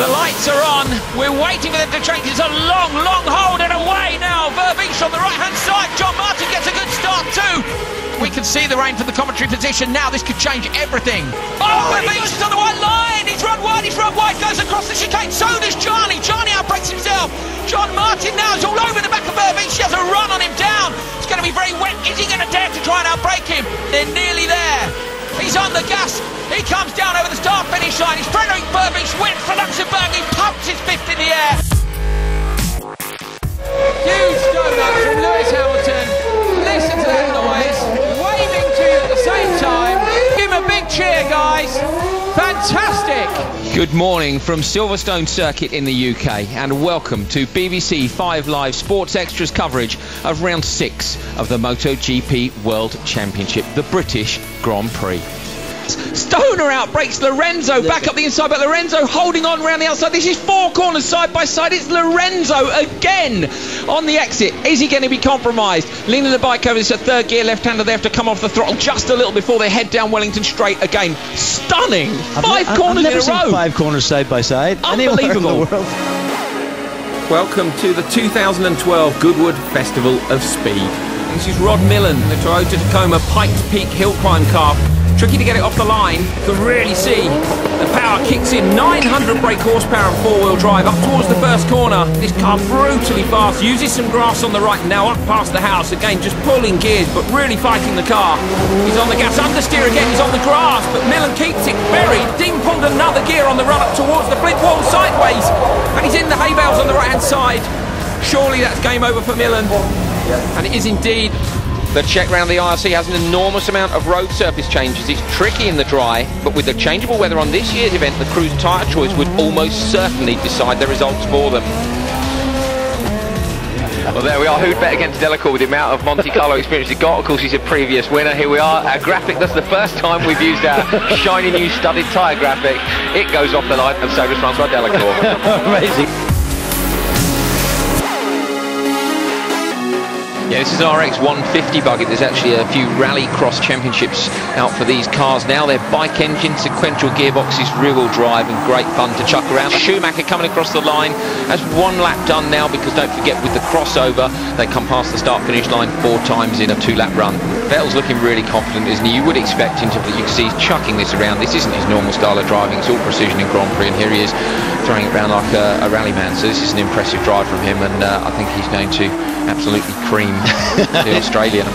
The lights are on. We're waiting for them to change. It's a long, long hold and away now. Verbeek on the right-hand side. John Martin gets a good start too. We can see the rain from the commentary position now. This could change everything. Oh, Verbeek's on the white line. He's run wide, goes across the chicane. So does Johnny. Johnny outbreaks himself. John Martin now is all over the back of Verbeek. She has a run on him down. It's going to be very wet. Is he going to dare to try and outbreak him? They're nearly there. He's on the gas. He comes down over the start-finish line. It's Frederik Verbeek's win for Luxembourg. He pumps his fifth in the air. Huge donuts from Lewis Hamilton. Listen to that noise. Waving to you at the same time. Give him a big cheer, guys. Fantastic. Good morning from Silverstone Circuit in the UK and welcome to BBC 5 Live Sports Extras coverage of round 6 of the MotoGP World Championship, the British Grand Prix. Stoner outbreaks Lorenzo back up the inside, but Lorenzo holding on around the outside. This is 4 corners side by side. It's Lorenzo again on the exit. Is he going to be compromised? Leaning the bike over, it's a third gear left-hander. They have to come off the throttle just a little before they head down Wellington Straight again. Stunning! Five corners in a row. I've never seen 5 corners side by side. Unbelievable. Welcome to the 2012 Goodwood Festival of Speed. This is Rod Millen, the Toyota Tacoma Pikes Peak Hill Climb car. Tricky to get it off the line. You can really see the power kicks in. 900 brake horsepower and 4-wheel drive up towards the first corner. This car brutally fast, uses some grass on the right, now up past the house. Again, just pulling gears, but really fighting the car. He's on the gas, understeer again, he's on the grass, but Millen keeps it buried. Dean pulled another gear on the run up towards the flint wall sideways, and he's in the hay bales on the right-hand side. Surely that's game over for Millen, and it is indeed. The check round the IRC has an enormous amount of road surface changes. It's tricky in the dry, but with the changeable weather on this year's event, the crew's tyre choice would almost certainly decide the results for them. Well, there we are, who'd bet against Delacour with the amount of Monte Carlo experience he got. Of course, he's a previous winner. Here we are, our graphic. That's the first time we've used our shiny new studded tyre graphic. It goes off the line, and so does Francois Delacour. Amazing. Yeah, this is an RX 150 buggy. There's actually a few rally cross championships out for these cars now. They're bike engine, sequential gearboxes, rear-wheel drive, and great fun to chuck around. Schumacher coming across the line has 1 lap done now, because don't forget with the crossover they come past the start-finish line 4 times in a 2-lap run. Vettel's looking really confident, isn't he? You would expect him to, but you can see he's chucking this around. This isn't his normal style of driving. It's all precision in Grand Prix, and here he is throwing it around like a rally man. So this is an impressive drive from him, and I think he's going to absolutely cream the Australian.